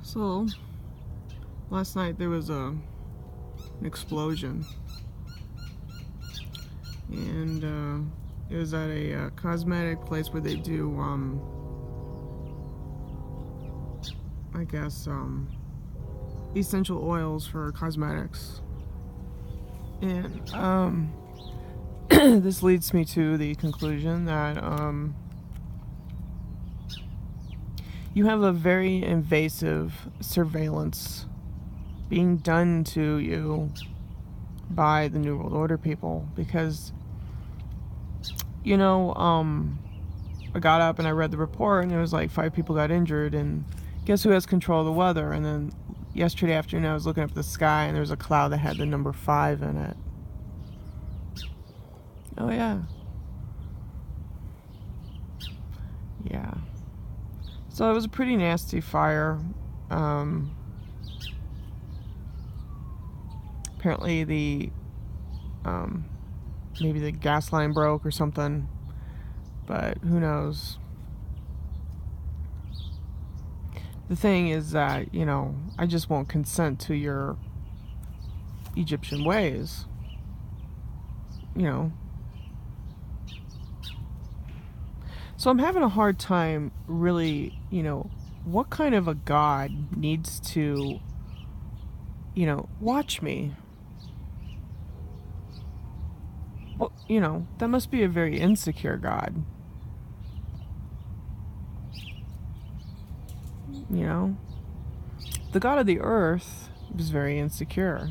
So, last night there was an explosion, and it was at a cosmetic place where they do, I guess, essential oils for cosmetics. And this leads me to the conclusion that you have a very invasive surveillance being done to you by the New World Order people, because I got up and I read the report, and it was like 5 people got injured, and guess who has control of the weather? And then yesterday afternoon I was looking up at the sky, and there was a cloud that had the number 5 in it. Oh yeah. Yeah. So it was a pretty nasty fire. Apparently maybe the gas line broke or something, but who knows. The thing is that, I just won't consent to your Egyptian ways. So I'm having a hard time really, what kind of a God needs to, watch me? Well, that must be a very insecure God. The God of the earth is very insecure.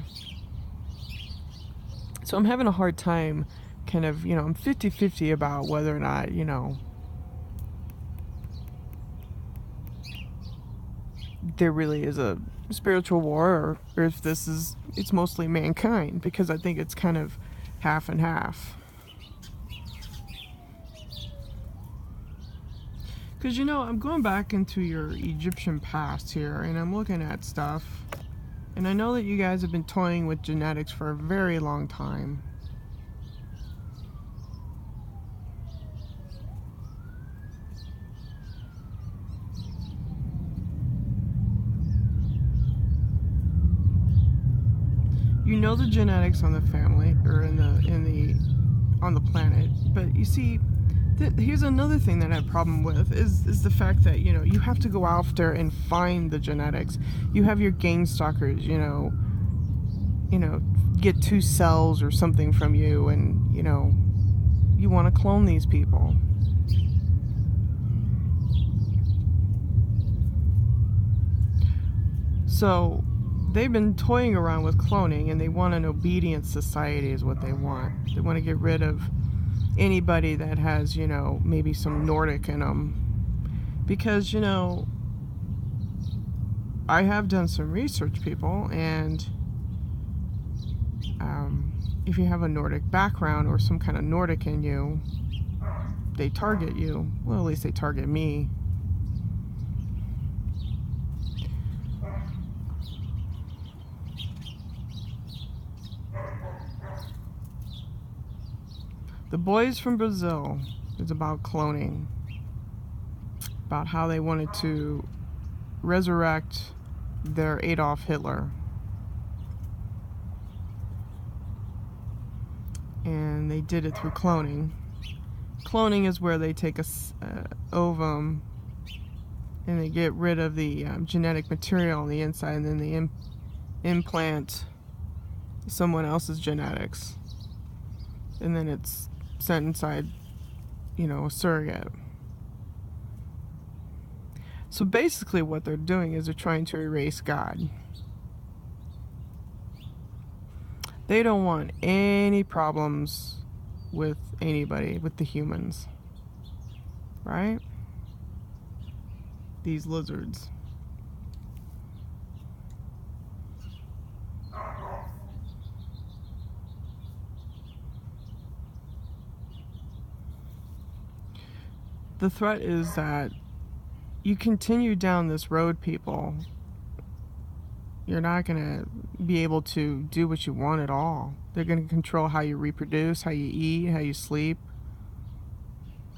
So I'm having a hard time kind of, I'm 50-50 about whether or not, there really is a spiritual war, or if it's mostly mankind, because I think it's kind of half and half. Because, I'm going back into your Egyptian past here, and I'm looking at stuff, and I know that you guys have been toying with genetics for a very long time. You know the genetics on the family, or on the planet, but you see, here's another thing that I have a problem with is the fact that you have to go after and find the genetics. You have your gang stalkers, get 2 cells or something from you, and you want to clone these people. So they've been toying around with cloning, and they want an obedient society is what they want. They want to get rid of anybody that has, maybe some Nordic in them. Because, I have done some research, people, and if you have a Nordic background or some kind of Nordic in you, they target you. Well, at least they target me. The Boys from Brazil is about cloning, about how they wanted to resurrect their Adolf Hitler. And they did it through cloning. Cloning is where they take a ovum and they get rid of the genetic material on the inside, and then they implant someone else's genetics, and then it's sent inside, a surrogate. So basically what they're doing is they're trying to erase God. They don't want any problems with anybody, with the humans, right? These lizards. The threat is that you continue down this road, people, you're not going to be able to do what you want at all. They're going to control how you reproduce, how you eat, how you sleep,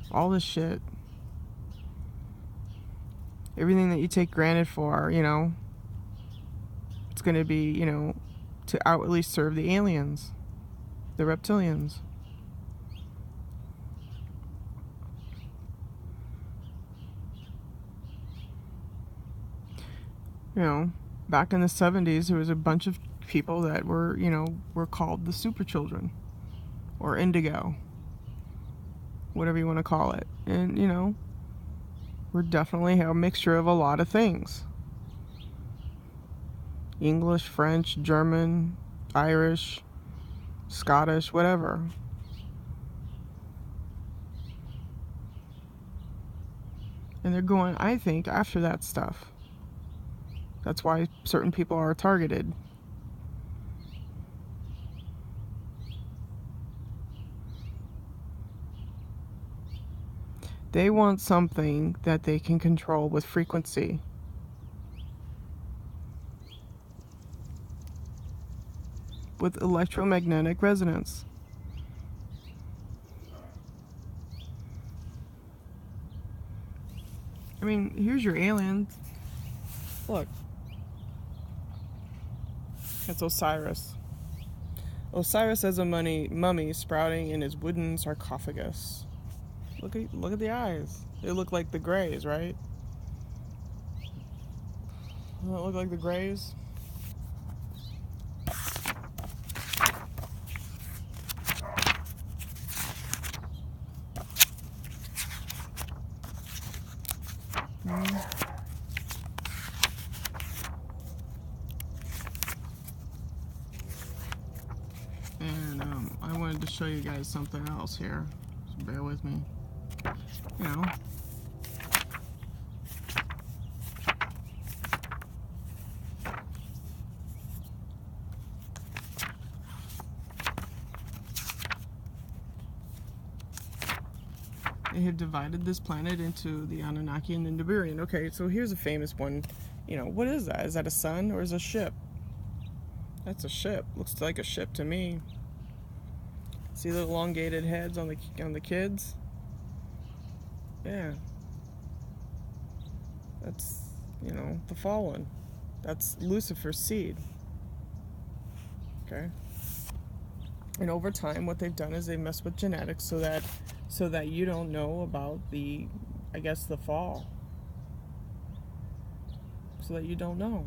all this shit. Everything that you take granted for, it's going to be, you know, to outwardly serve the aliens, the reptilians. You know, back in the 70s, there was a bunch of people that were, you know, were called the super children or indigo, whatever you want to call it. And, you know, we're definitely a mixture of a lot of things. English, French, German, Irish, Scottish, whatever. And they're going, I think, after that stuff. That's why certain people are targeted. They want something that they can control with frequency. With electromagnetic resonance. I mean, here's your alien. Look. That's Osiris. Osiris has a mummy sprouting in his wooden sarcophagus. Look at the eyes. They look like the Greys, right? Doesn't it look like the Greys? And I wanted to show you guys something else here. So bear with me. You know. They have divided this planet into the Anunnaki and the Nibiruan. Okay, so here's a famous one. You know, what is that? Is that a sun or is it a ship? That's a ship. Looks like a ship to me. See the elongated heads on the kids? Yeah. That's, you know, the fallen. That's Lucifer's seed. Okay? And over time, what they've done is they mess with genetics so that you don't know about the, I guess, the fall. So that you don't know.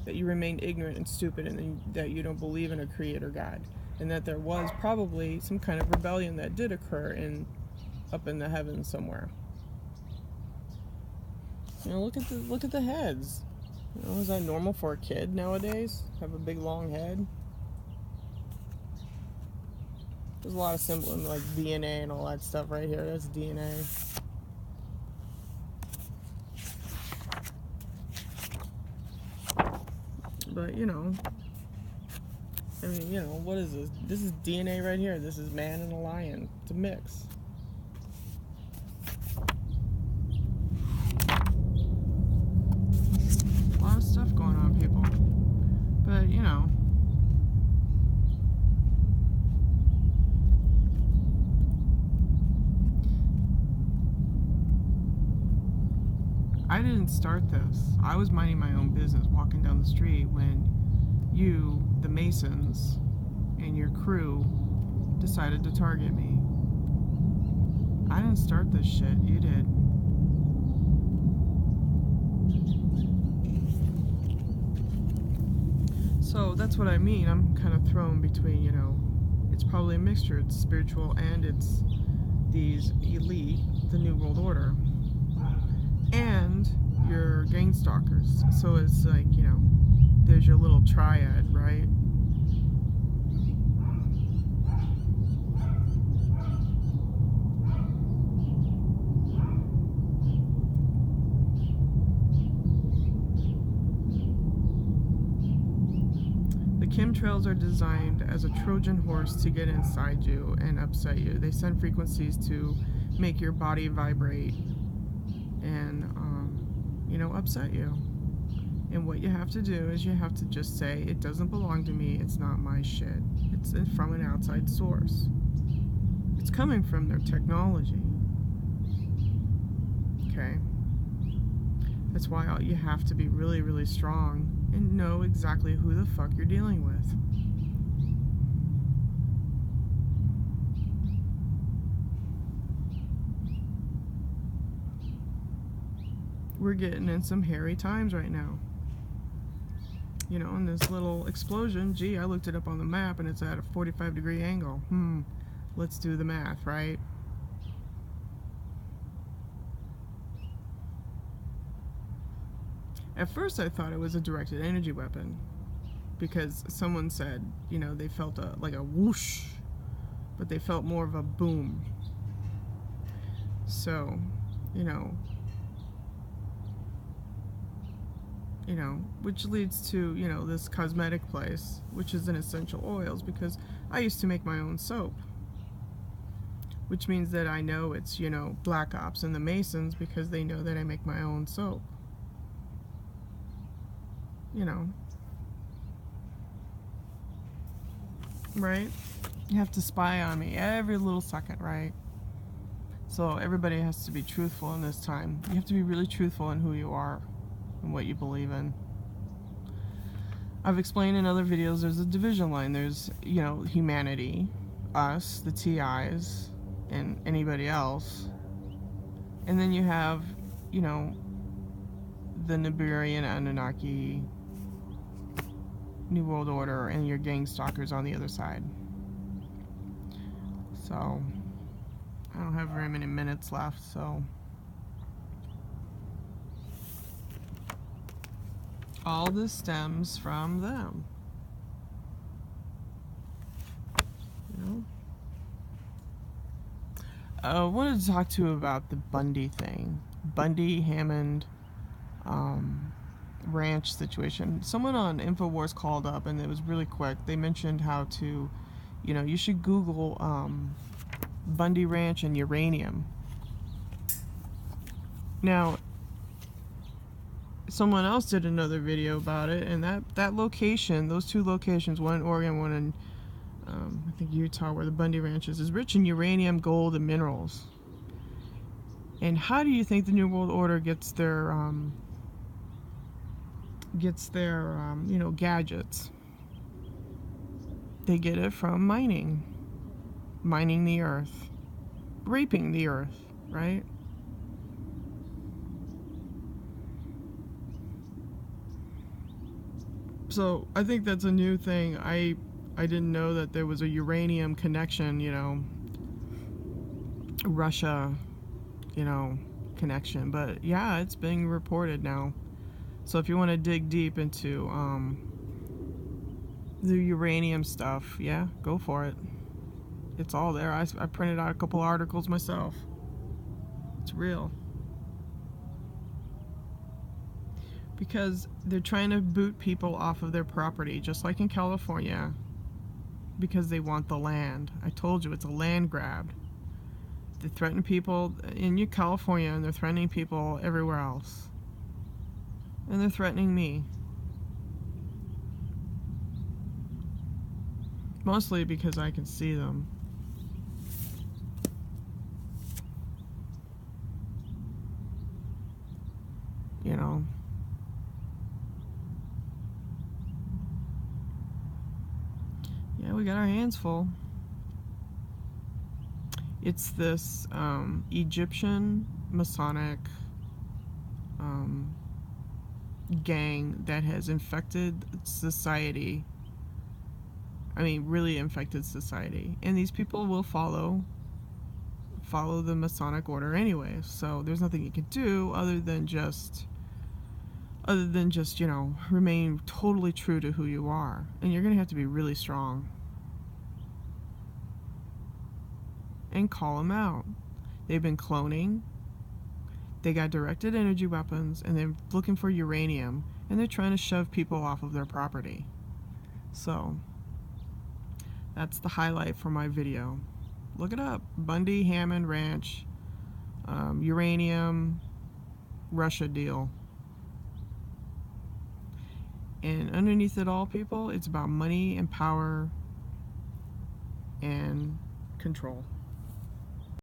That you remain ignorant and stupid, and that you don't believe in a creator God. And that there was probably some kind of rebellion that did occur up in the heavens somewhere. You know, look at the heads. You know, is that normal for a kid nowadays? Have a big long head? There's a lot of symbols like DNA and all that stuff right here. That's DNA. But, you know, I mean, you know, what is this? This is DNA right here. This is man and a lion. It's a mix. A lot of stuff going on, people. But, you know. I didn't start this. I was minding my own business, walking down the street when you, the Masons, and your crew decided to target me. I didn't start this shit. You did. So that's what I mean. I'm kind of thrown between, you know, it's probably a mixture. It's spiritual and it's these elite, the New World Order. And your gang stalkers. So it's like, you know, there's your little triad, right? The chemtrails are designed as a Trojan horse to get inside you and upset you. They send frequencies to make your body vibrate and, you know, upset you. And what you have to do is you have to just say, it doesn't belong to me, it's not my shit. It's from an outside source. It's coming from their technology. Okay? That's why you have to be really, really strong and know exactly who the fuck you're dealing with. We're getting in some hairy times right now. You know, in this little explosion, gee, I looked it up on the map and it's at a 45-degree angle. Let's do the math, right? At first I thought it was a directed energy weapon because someone said, you know, they felt like a whoosh, but they felt more of a boom. So, you know, which leads to, you know, this cosmetic place, which is in essential oils, because I used to make my own soap, which means that I know it's, you know, Black Ops and the Masons because they know that I make my own soap. You know, right? You have to spy on me every little second, right? So everybody has to be truthful in this time. You have to be really truthful in who you are and what you believe in. I've explained in other videos there's a division line. There's, you know, humanity, us, the TIs, and anybody else. And then you have, you know, the Nibirian, Anunnaki, New World Order, and your gang stalkers on the other side. So, I don't have very many minutes left, so all this stems from them. You know? I wanted to talk to you about the Bundy thing. Bundy, Hammond, ranch situation. Someone on InfoWars called up and it was really quick. They mentioned how to, you know, you should Google Bundy Ranch and uranium. Now, someone else did another video about it, and that location, those two locations, one in Oregon, one in I think Utah, where the Bundy Ranch is rich in uranium, gold, and minerals. And how do you think the New World Order gets their you know, gadgets? They get it from mining the earth, raping the earth, right? So I think that's a new thing. I didn't know that there was a uranium connection, you know, Russia, you know, connection. But yeah, it's being reported now. So if you want to dig deep into the uranium stuff, yeah, go for it. It's all there. I printed out a couple articles myself. It's real. Because they're trying to boot people off of their property, just like in California, because they want the land. I told you, it's a land grab. They threaten people in California, and they're threatening people everywhere else. And they're threatening me. Mostly because I can see them. You know. Yeah, we got our hands full. It's this Egyptian Masonic gang that has infected society. I mean, really infected society. And these people will follow the Masonic order anyway. So there's nothing you can do other than just, you know, remain totally true to who you are. And you're going to have to be really strong. And call them out. They've been cloning. They got directed energy weapons, and they're looking for uranium, and they're trying to shove people off of their property. So that's the highlight for my video. Look it up. Bundy, Hammond Ranch, uranium, Russia deal. And underneath it all, people, it's about money and power and control.